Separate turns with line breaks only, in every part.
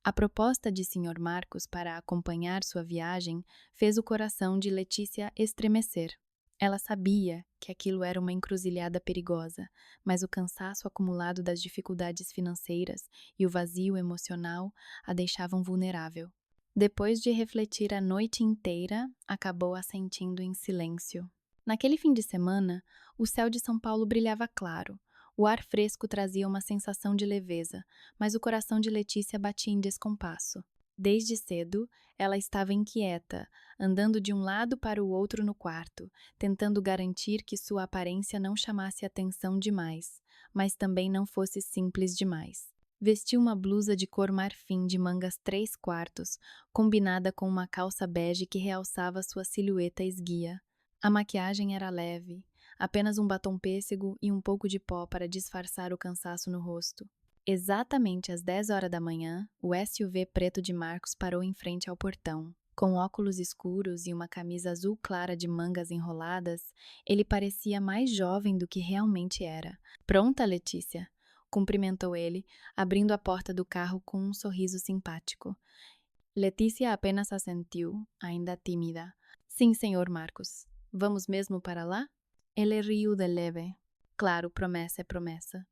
A proposta de Sr. Marcos para acompanhar sua viagem fez o coração de Letícia estremecer. Ela sabia que aquilo era uma encruzilhada perigosa, mas o cansaço acumulado das dificuldades financeiras e o vazio emocional a deixavam vulnerável. Depois de refletir a noite inteira, acabou assentindo em silêncio. Naquele fim de semana, o céu de São Paulo brilhava claro. O ar fresco trazia uma sensação de leveza, mas o coração de Letícia batia em descompasso. Desde cedo, ela estava inquieta, andando de um lado para o outro no quarto, tentando garantir que sua aparência não chamasse atenção demais, mas também não fosse simples demais. Vestiu uma blusa de cor marfim de mangas 3/4, combinada com uma calça bege que realçava sua silhueta esguia. A maquiagem era leve, apenas um batom pêssego e um pouco de pó para disfarçar o cansaço no rosto. Exatamente às 10 horas da manhã, o SUV preto de Marcos parou em frente ao portão. Com óculos escuros e uma camisa azul clara de mangas enroladas, ele parecia mais jovem do que realmente era. "Pronta, Letícia?", cumprimentou ele, abrindo a porta do carro com um sorriso simpático. Letícia apenas assentiu, ainda tímida. "Sim, senhor Marcos. Vamos mesmo para lá?" Ele riu de leve. "Claro, promessa é promessa.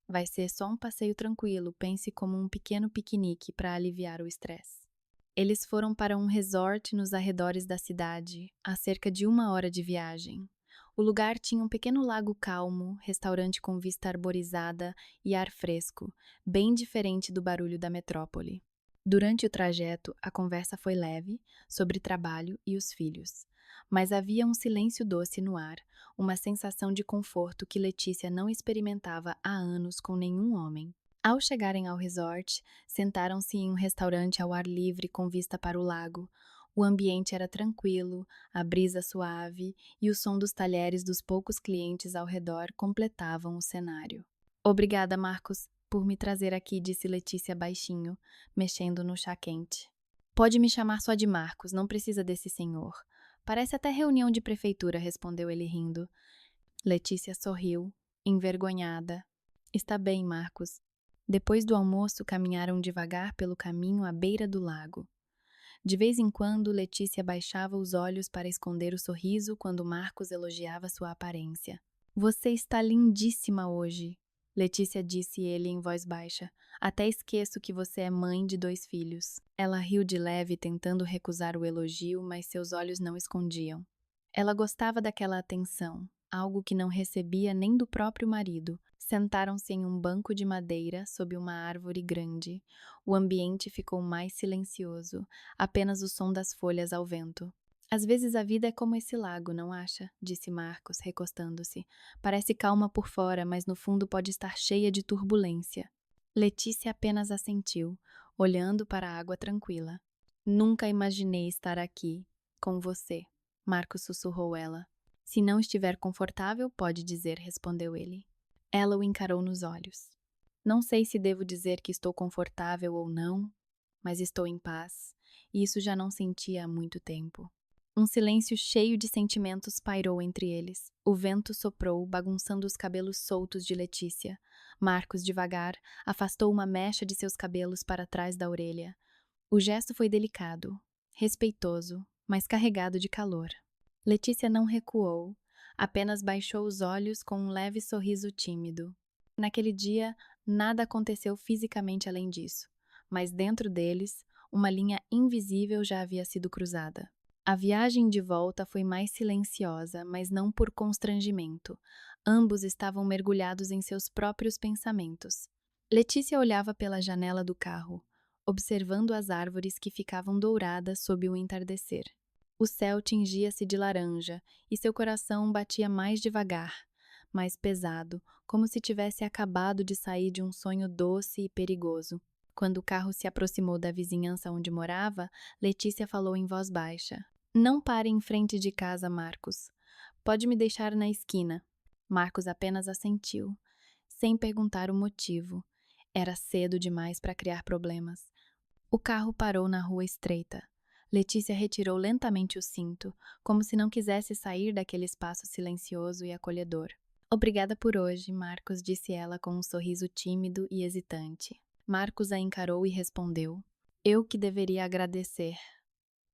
Vai ser só um passeio tranquilo, pense como um pequeno piquenique para aliviar o estresse." Eles foram para um resort nos arredores da cidade, a cerca de 1 hora de viagem. O lugar tinha um pequeno lago calmo, restaurante com vista arborizada e ar fresco, bem diferente do barulho da metrópole. Durante o trajeto, a conversa foi leve, sobre trabalho e os filhos. Mas havia um silêncio doce no ar, uma sensação de conforto que Letícia não experimentava há anos com nenhum homem. Ao chegarem ao resort, sentaram-se em um restaurante ao ar livre com vista para o lago. O ambiente era tranquilo, a brisa suave e o som dos talheres dos poucos clientes ao redor completavam o cenário. "Obrigada, Marcos, por me trazer aqui", disse Letícia baixinho, mexendo no chá quente. "Pode me chamar só de Marcos, não precisa desse senhor. Parece até reunião de prefeitura", respondeu ele rindo. Letícia sorriu, envergonhada. "Está bem, Marcos." Depois do almoço, caminharam devagar pelo caminho à beira do lago. De vez em quando, Letícia baixava os olhos para esconder o sorriso quando Marcos elogiava sua aparência. "Você está lindíssima hoje", Letícia disse ele em voz baixa. "Até esqueço que você é mãe de 2 filhos." Ela riu de leve, tentando recusar o elogio, mas seus olhos não escondiam. Ela gostava daquela atenção, algo que não recebia nem do próprio marido. Sentaram-se em um banco de madeira sob uma árvore grande. O ambiente ficou mais silencioso, apenas o som das folhas ao vento. "Às vezes a vida é como esse lago, não acha?", disse Marcos, recostando-se. "Parece calma por fora, mas no fundo pode estar cheia de turbulência." Letícia apenas assentiu, olhando para a água tranquila. "Nunca imaginei estar aqui, com você", Marcos sussurrou ela. "Se não estiver confortável, pode dizer", respondeu ele. Ela o encarou nos olhos. "Não sei se devo dizer que estou confortável ou não, mas estou em paz, e isso já não sentia há muito tempo." Um silêncio cheio de sentimentos pairou entre eles. O vento soprou, bagunçando os cabelos soltos de Letícia. Marcos, devagar, afastou uma mecha de seus cabelos para trás da orelha. O gesto foi delicado, respeitoso, mas carregado de calor. Letícia não recuou, apenas baixou os olhos com um leve sorriso tímido. Naquele dia, nada aconteceu fisicamente além disso, mas dentro deles, uma linha invisível já havia sido cruzada. A viagem de volta foi mais silenciosa, mas não por constrangimento. Ambos estavam mergulhados em seus próprios pensamentos. Letícia olhava pela janela do carro, observando as árvores que ficavam douradas sob o entardecer. O céu tingia-se de laranja e seu coração batia mais devagar, mais pesado, como se tivesse acabado de sair de um sonho doce e perigoso. Quando o carro se aproximou da vizinhança onde morava, Letícia falou em voz baixa: "Não pare em frente de casa, Marcos. Pode me deixar na esquina." Marcos apenas assentiu, sem perguntar o motivo. Era cedo demais para criar problemas. O carro parou na rua estreita. Letícia retirou lentamente o cinto, como se não quisesse sair daquele espaço silencioso e acolhedor. "Obrigada por hoje", Marcos disse ela com um sorriso tímido e hesitante. Marcos a encarou e respondeu: Eu que deveria agradecer.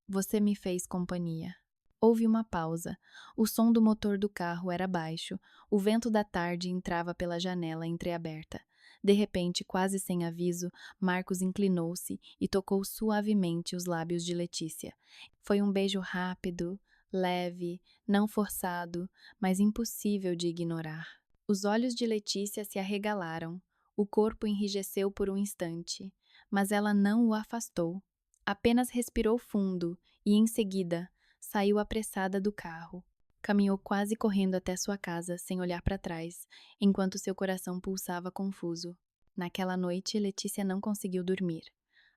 Você me fez companhia. Houve uma pausa. O som do motor do carro era baixo. O vento da tarde entrava pela janela entreaberta. De repente, quase sem aviso, Marcos inclinou-se e tocou suavemente os lábios de Letícia. Foi um beijo rápido, leve, não forçado, mas impossível de ignorar. Os olhos de Letícia se arregalaram. O corpo enrijeceu por um instante, mas ela não o afastou. Apenas respirou fundo e, em seguida, saiu apressada do carro. Caminhou quase correndo até sua casa, sem olhar para trás, enquanto seu coração pulsava confuso. Naquela noite, Letícia não conseguiu dormir.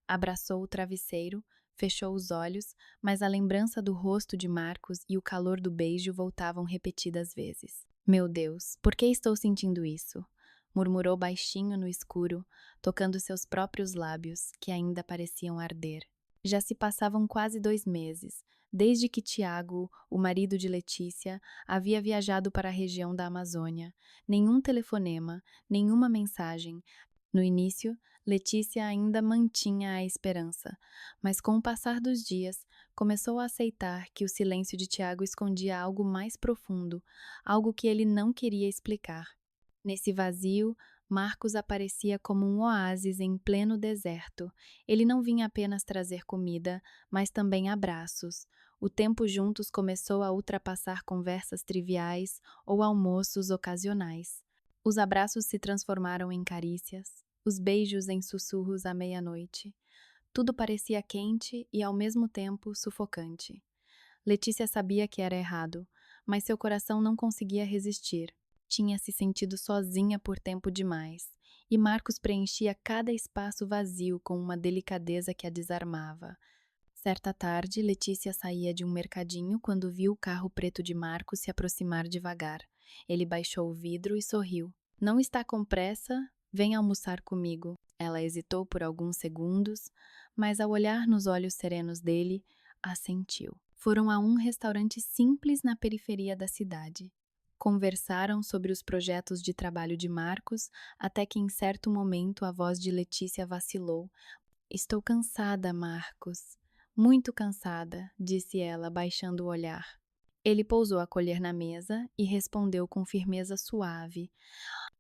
Abraçou o travesseiro, fechou os olhos, mas a lembrança do rosto de Marcos e o calor do beijo voltavam repetidas vezes. Meu Deus, por que estou sentindo isso? Murmurou baixinho no escuro, tocando seus próprios lábios, que ainda pareciam arder. Já se passavam quase 2 meses, desde que Tiago, o marido de Letícia, havia viajado para a região da Amazônia. Nenhum telefonema, nenhuma mensagem. No início, Letícia ainda mantinha a esperança, mas com o passar dos dias, começou a aceitar que o silêncio de Tiago escondia algo mais profundo, algo que ele não queria explicar. Nesse vazio, Marcos aparecia como um oásis em pleno deserto. Ele não vinha apenas trazer comida, mas também abraços. O tempo juntos começou a ultrapassar conversas triviais ou almoços ocasionais. Os abraços se transformaram em carícias, os beijos em sussurros à meia-noite. Tudo parecia quente e, ao mesmo tempo, sufocante. Letícia sabia que era errado, mas seu coração não conseguia resistir. Tinha se sentido sozinha por tempo demais, e Marcos preenchia cada espaço vazio com uma delicadeza que a desarmava. Certa tarde, Letícia saía de um mercadinho quando viu o carro preto de Marcos se aproximar devagar. Ele baixou o vidro e sorriu. Não está com pressa? Vem almoçar comigo. Ela hesitou por alguns segundos, mas ao olhar nos olhos serenos dele, assentiu. Foram a um restaurante simples na periferia da cidade. Conversaram sobre os projetos de trabalho de Marcos, até que em certo momento a voz de Letícia vacilou. Estou cansada, Marcos. Muito cansada, disse ela, baixando o olhar. Ele pousou a colher na mesa e respondeu com firmeza suave.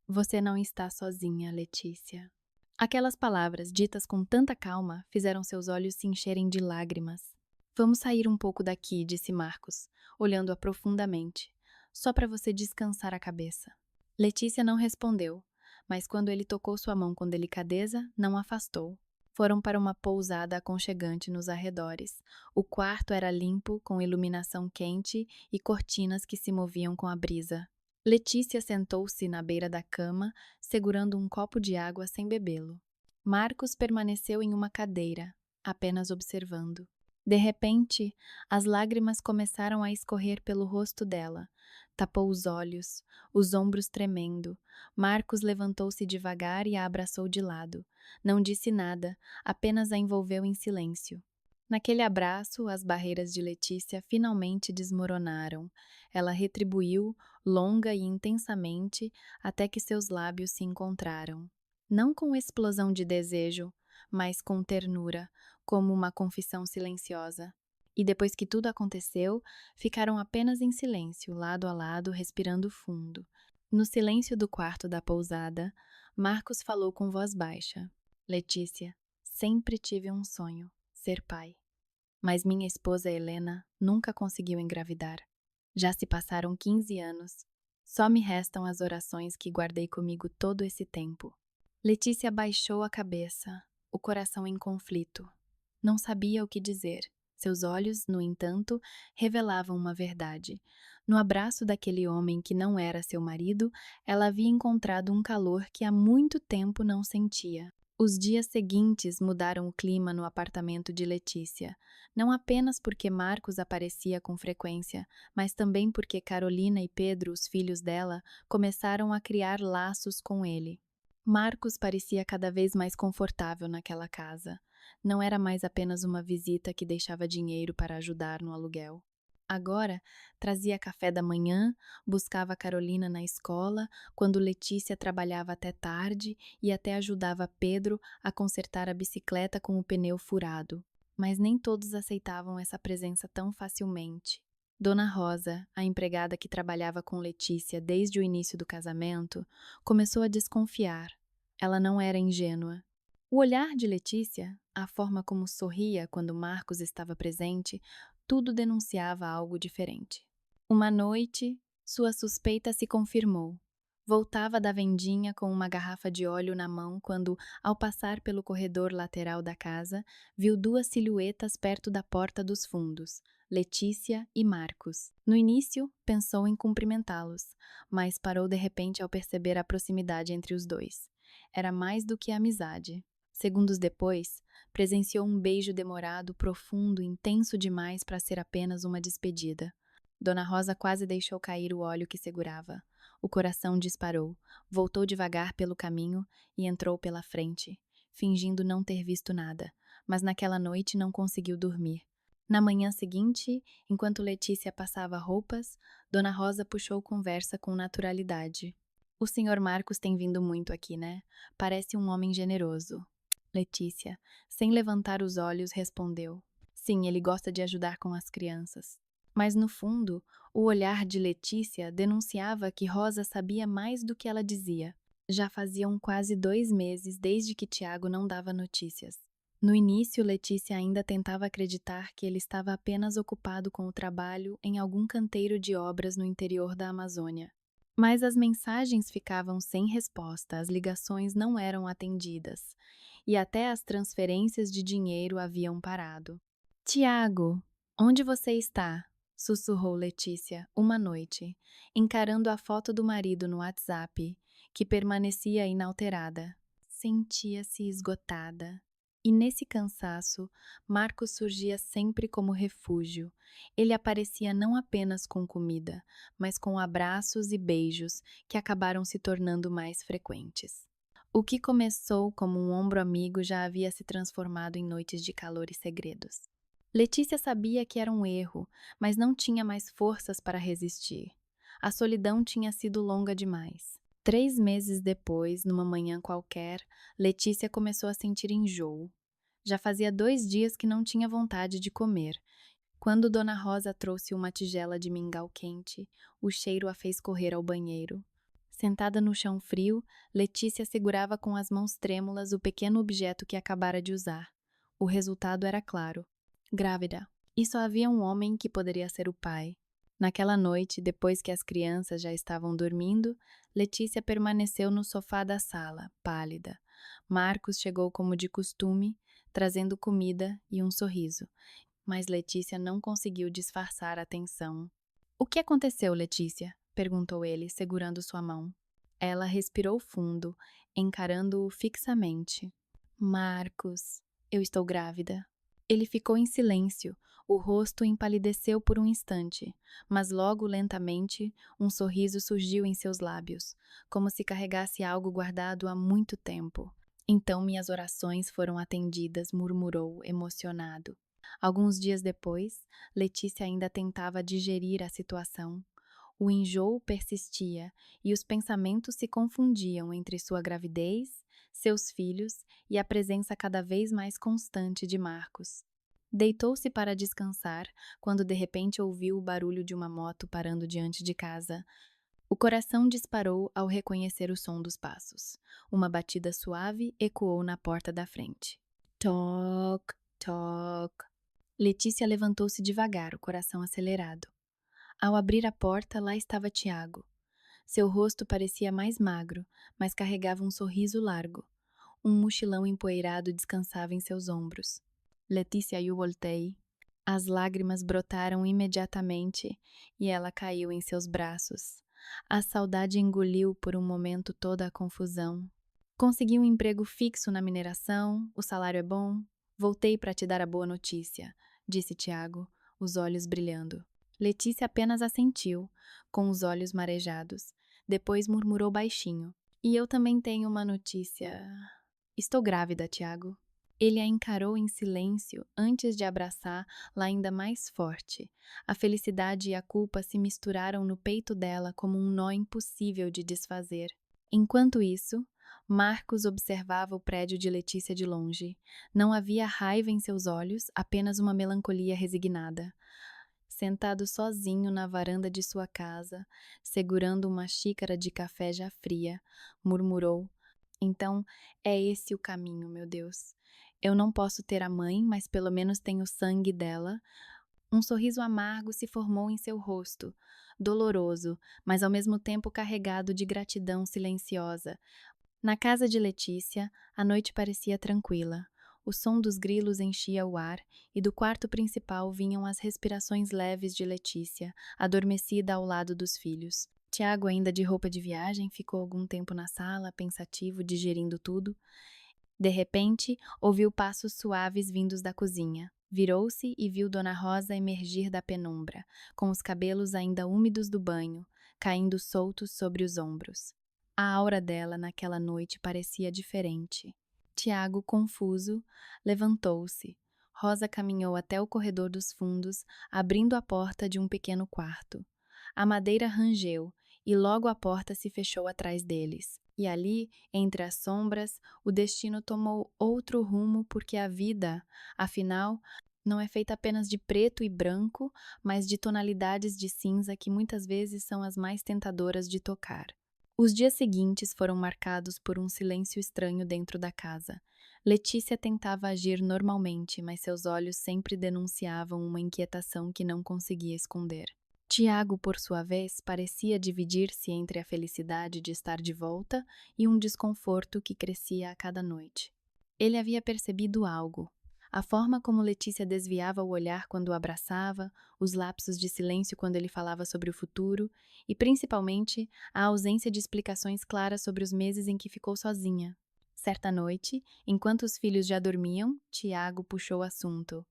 Você não está sozinha, Letícia. Aquelas palavras, ditas com tanta calma, fizeram seus olhos se encherem de lágrimas. Vamos sair um pouco daqui, disse Marcos, olhando-a profundamente. Só para você descansar a cabeça. Letícia não respondeu, mas quando ele tocou sua mão com delicadeza, não afastou. Foram para uma pousada aconchegante nos arredores. O quarto era limpo, com iluminação quente e cortinas que se moviam com a brisa. Letícia sentou-se na beira da cama, segurando um copo de água sem bebê-lo. Marcos permaneceu em uma cadeira, apenas observando. De repente, as lágrimas começaram a escorrer pelo rosto dela. Tapou os ombros tremendo. Marcos levantou-se devagar e a abraçou de lado. Não disse nada, apenas a envolveu em silêncio. Naquele abraço, as barreiras de Letícia finalmente desmoronaram. Ela retribuiu, longa e intensamente, até que seus lábios se encontraram. Não com explosão de desejo, mas com ternura, como uma confissão silenciosa. E depois que tudo aconteceu, ficaram apenas em silêncio, lado a lado, respirando fundo. No silêncio do quarto da pousada, Marcos falou com voz baixa. Letícia, sempre tive um sonho, ser pai. Mas minha esposa Helena nunca conseguiu engravidar. Já se passaram 15 anos. Só me restam as orações que guardei comigo todo esse tempo. Letícia baixou a cabeça, o coração em conflito. Não sabia o que dizer. Seus olhos, no entanto, revelavam uma verdade. No abraço daquele homem que não era seu marido, ela havia encontrado um calor que há muito tempo não sentia. Os dias seguintes mudaram o clima no apartamento de Letícia, não apenas porque Marcos aparecia com frequência, mas também porque Carolina e Pedro, os filhos dela, começaram a criar laços com ele. Marcos parecia cada vez mais confortável naquela casa. Não era mais apenas uma visita que deixava dinheiro para ajudar no aluguel. Agora, trazia café da manhã, buscava Carolina na escola, quando Letícia trabalhava até tarde e até ajudava Pedro a consertar a bicicleta com o pneu furado. Mas nem todos aceitavam essa presença tão facilmente. Dona Rosa, a empregada que trabalhava com Letícia desde o início do casamento, começou a desconfiar. Ela não era ingênua. O olhar de Letícia, a forma como sorria quando Marcos estava presente, tudo denunciava algo diferente. Uma noite, sua suspeita se confirmou. Voltava da vendinha com uma garrafa de óleo na mão quando, ao passar pelo corredor lateral da casa, viu duas silhuetas perto da porta dos fundos, Letícia e Marcos. No início, pensou em cumprimentá-los, mas parou de repente ao perceber a proximidade entre os dois. Era mais do que amizade. Segundos depois, presenciou um beijo demorado, profundo, intenso demais para ser apenas uma despedida. Dona Rosa quase deixou cair o óleo que segurava. O coração disparou, voltou devagar pelo caminho e entrou pela frente, fingindo não ter visto nada, mas naquela noite não conseguiu dormir. Na manhã seguinte, enquanto Letícia passava roupas, Dona Rosa puxou conversa com naturalidade. O senhor Marcos tem vindo muito aqui, né? Parece um homem generoso. Letícia, sem levantar os olhos, respondeu: Sim, ele gosta de ajudar com as crianças. Mas no fundo, o olhar de Letícia denunciava que Rosa sabia mais do que ela dizia. Já faziam quase 2 meses desde que Tiago não dava notícias. No início, Letícia ainda tentava acreditar que ele estava apenas ocupado com o trabalho em algum canteiro de obras no interior da Amazônia. Mas as mensagens ficavam sem resposta, as ligações não eram atendidas, e até as transferências de dinheiro haviam parado. Tiago, onde você está? Sussurrou Letícia, uma noite, encarando a foto do marido no WhatsApp, que permanecia inalterada. Sentia-se esgotada. E nesse cansaço, Marcos surgia sempre como refúgio. Ele aparecia não apenas com comida, mas com abraços e beijos que acabaram se tornando mais frequentes. O que começou como um ombro amigo já havia se transformado em noites de calor e segredos. Letícia sabia que era um erro, mas não tinha mais forças para resistir. A solidão tinha sido longa demais. 3 meses depois, numa manhã qualquer, Letícia começou a sentir enjoo. Já fazia 2 dias que não tinha vontade de comer. Quando Dona Rosa trouxe uma tigela de mingau quente, o cheiro a fez correr ao banheiro. Sentada no chão frio, Letícia segurava com as mãos trêmulas o pequeno objeto que acabara de usar. O resultado era claro. Grávida. E só havia um homem que poderia ser o pai. Naquela noite, depois que as crianças já estavam dormindo, Letícia permaneceu no sofá da sala, pálida. Marcos chegou como de costume, trazendo comida e um sorriso, mas Letícia não conseguiu disfarçar a tensão. O que aconteceu, Letícia? Perguntou ele, segurando sua mão. Ela respirou fundo, encarando-o fixamente. Marcos, eu estou grávida. Ele ficou em silêncio, o rosto empalideceu por um instante, mas logo lentamente um sorriso surgiu em seus lábios, como se carregasse algo guardado há muito tempo. Então minhas orações foram atendidas, murmurou, emocionado. Alguns dias depois, Letícia ainda tentava digerir a situação. O enjoo persistia e os pensamentos se confundiam entre sua gravidez, seus filhos e a presença cada vez mais constante de Marcos. Deitou-se para descansar quando de repente ouviu o barulho de uma moto parando diante de casa. O coração disparou ao reconhecer o som dos passos. Uma batida suave ecoou na porta da frente. Toc, toc. Letícia levantou-se devagar, o coração acelerado. Ao abrir a porta, lá estava Tiago. Seu rosto parecia mais magro, mas carregava um sorriso largo. Um mochilão empoeirado descansava em seus ombros. Letícia, eu voltei. As lágrimas brotaram imediatamente e ela caiu em seus braços. A saudade engoliu por um momento toda a confusão. Consegui um emprego fixo na mineração, o salário é bom. Voltei para te dar a boa notícia, disse Tiago, os olhos brilhando. Letícia apenas assentiu, com os olhos marejados. Depois murmurou baixinho. E eu também tenho uma notícia. Estou grávida, Tiago. Ele a encarou em silêncio antes de abraçá-la ainda mais forte. A felicidade e a culpa se misturaram no peito dela como um nó impossível de desfazer. Enquanto isso, Marcos observava o prédio de Letícia de longe. Não havia raiva em seus olhos, apenas uma melancolia resignada. Sentado sozinho na varanda de sua casa, segurando uma xícara de café já fria, murmurou: Então, é esse o caminho, meu Deus. Eu não posso ter a mãe, mas pelo menos tenho o sangue dela. Um sorriso amargo se formou em seu rosto, doloroso, mas ao mesmo tempo carregado de gratidão silenciosa. Na casa de Letícia, a noite parecia tranquila. O som dos grilos enchia o ar, e do quarto principal vinham as respirações leves de Letícia, adormecida ao lado dos filhos. Tiago, ainda de roupa de viagem, ficou algum tempo na sala, pensativo, digerindo tudo. De repente, ouviu passos suaves vindos da cozinha. Virou-se e viu Dona Rosa emergir da penumbra, com os cabelos ainda úmidos do banho, caindo soltos sobre os ombros. A aura dela naquela noite parecia diferente. Tiago, confuso, levantou-se. Rosa caminhou até o corredor dos fundos, abrindo a porta de um pequeno quarto. A madeira rangeu, e logo a porta se fechou atrás deles. E ali, entre as sombras, o destino tomou outro rumo porque a vida, afinal, não é feita apenas de preto e branco, mas de tonalidades de cinza que muitas vezes são as mais tentadoras de tocar. Os dias seguintes foram marcados por um silêncio estranho dentro da casa. Letícia tentava agir normalmente, mas seus olhos sempre denunciavam uma inquietação que não conseguia esconder. Tiago, por sua vez, parecia dividir-se entre a felicidade de estar de volta e um desconforto que crescia a cada noite. Ele havia percebido algo. A forma como Letícia desviava o olhar quando o abraçava, os lapsos de silêncio quando ele falava sobre o futuro e, principalmente, a ausência de explicações claras sobre os meses em que ficou sozinha. Certa noite, enquanto os filhos já dormiam, Tiago puxou o assunto.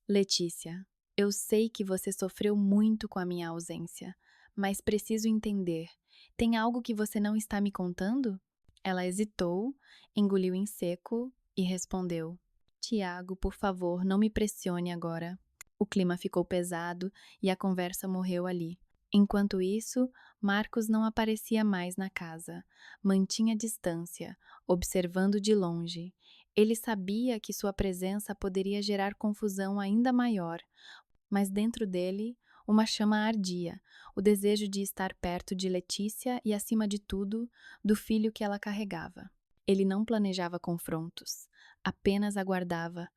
Letícia, eu sei que você sofreu muito com a minha ausência, mas preciso entender. Tem algo que você não está me contando? Ela hesitou, engoliu em seco e respondeu: Tiago, por favor, não me pressione agora. O clima ficou pesado e a conversa morreu ali. Enquanto isso, Marcos não aparecia mais na casa. Mantinha distância, observando de longe. Ele sabia que sua presença poderia gerar confusão ainda maior, mas dentro dele, uma chama ardia, o desejo de estar perto de Letícia e, acima de tudo, do filho que ela carregava. Ele não planejava confrontos, apenas aguardava.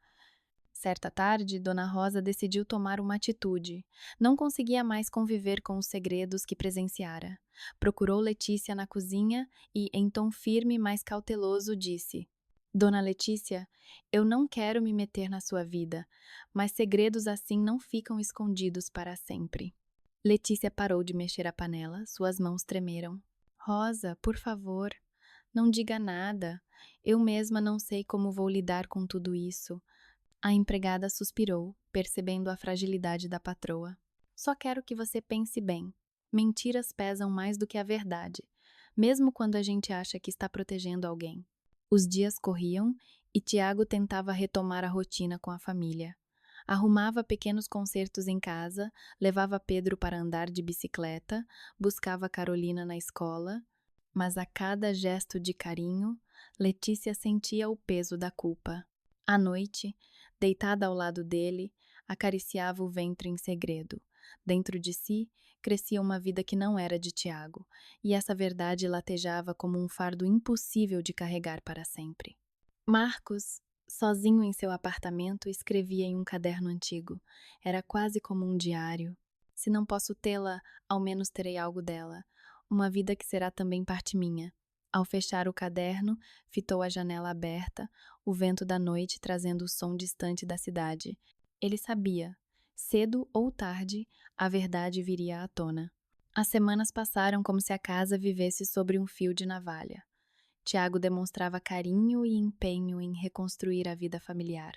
Certa tarde, Dona Rosa decidiu tomar uma atitude. Não conseguia mais conviver com os segredos que presenciara. Procurou Letícia na cozinha e, em tom firme, mas cauteloso, disse: Dona Letícia, eu não quero me meter na sua vida, mas segredos assim não ficam escondidos para sempre. Letícia parou de mexer a panela, suas mãos tremeram. Rosa, por favor, não diga nada. Eu mesma não sei como vou lidar com tudo isso. A empregada suspirou, percebendo a fragilidade da patroa. Só quero que você pense bem. Mentiras pesam mais do que a verdade, mesmo quando a gente acha que está protegendo alguém. Os dias corriam e Tiago tentava retomar a rotina com a família. Arrumava pequenos concertos em casa, levava Pedro para andar de bicicleta, buscava Carolina na escola, mas a cada gesto de carinho, Letícia sentia o peso da culpa. À noite, deitada ao lado dele, acariciava o ventre em segredo. Dentro de si, crescia uma vida que não era de Tiago, e essa verdade latejava como um fardo impossível de carregar para sempre. Marcos, sozinho em seu apartamento, escrevia em um caderno antigo. Era quase como um diário. Se não posso tê-la, ao menos terei algo dela. Uma vida que será também parte minha. Ao fechar o caderno, fitou a janela aberta, o vento da noite trazendo o som distante da cidade. Ele sabia, cedo ou tarde, a verdade viria à tona. As semanas passaram como se a casa vivesse sobre um fio de navalha. Tiago demonstrava carinho e empenho em reconstruir a vida familiar,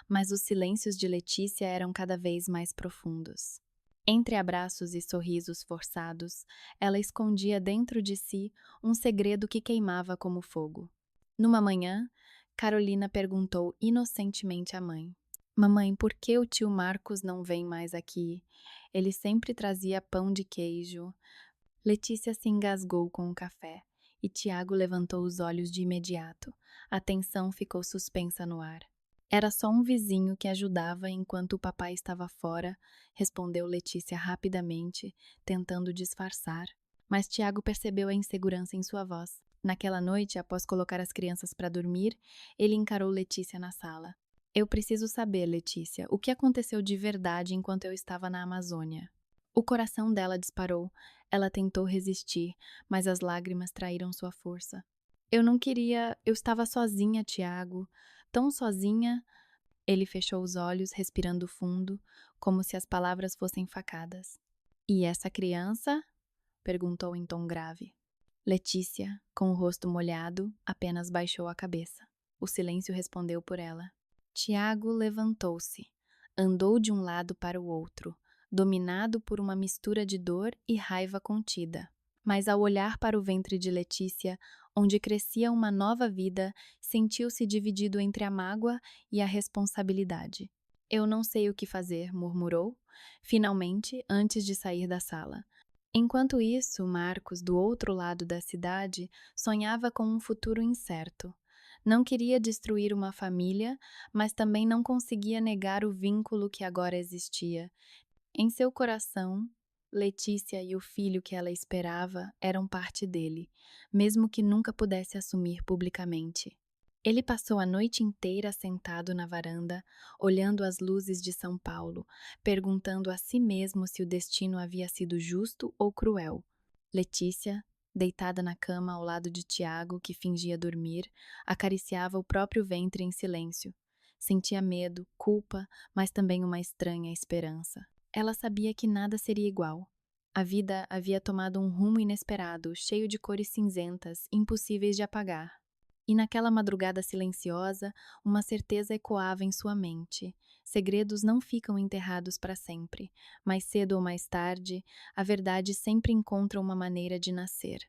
mas os silêncios de Letícia eram cada vez mais profundos. Entre abraços e sorrisos forçados, ela escondia dentro de si um segredo que queimava como fogo. Numa manhã, Carolina perguntou inocentemente à mãe. Mamãe, por que o tio Marcos não vem mais aqui? Ele sempre trazia pão de queijo. Letícia se engasgou com o café e Tiago levantou os olhos de imediato. A tensão ficou suspensa no ar. Era só um vizinho que ajudava enquanto o papai estava fora, respondeu Letícia rapidamente, tentando disfarçar. Mas Tiago percebeu a insegurança em sua voz. Naquela noite, após colocar as crianças para dormir, ele encarou Letícia na sala. Eu preciso saber, Letícia, o que aconteceu de verdade enquanto eu estava na Amazônia. O coração dela disparou. Ela tentou resistir, mas as lágrimas traíram sua força. Eu não queria. Eu estava sozinha, Tiago. Tão sozinha. Ele fechou os olhos, respirando fundo, como se as palavras fossem facadas. E essa criança? Perguntou em tom grave. Letícia, com o rosto molhado, apenas baixou a cabeça. O silêncio respondeu por ela. Tiago levantou-se. Andou de um lado para o outro, dominado por uma mistura de dor e raiva contida. Mas ao olhar para o ventre de Letícia, onde crescia uma nova vida, sentiu-se dividido entre a mágoa e a responsabilidade. Eu não sei o que fazer, murmurou, finalmente, antes de sair da sala. Enquanto isso, Marcos, do outro lado da cidade, sonhava com um futuro incerto. Não queria destruir uma família, mas também não conseguia negar o vínculo que agora existia. Em seu coração, Letícia e o filho que ela esperava eram parte dele, mesmo que nunca pudesse assumir publicamente. Ele passou a noite inteira sentado na varanda, olhando as luzes de São Paulo, perguntando a si mesmo se o destino havia sido justo ou cruel. Letícia, deitada na cama ao lado de Tiago, que fingia dormir, acariciava o próprio ventre em silêncio. Sentia medo, culpa, mas também uma estranha esperança. Ela sabia que nada seria igual. A vida havia tomado um rumo inesperado, cheio de cores cinzentas, impossíveis de apagar. E naquela madrugada silenciosa, uma certeza ecoava em sua mente. Segredos não ficam enterrados para sempre. Mais cedo ou mais tarde, a verdade sempre encontra uma maneira de nascer.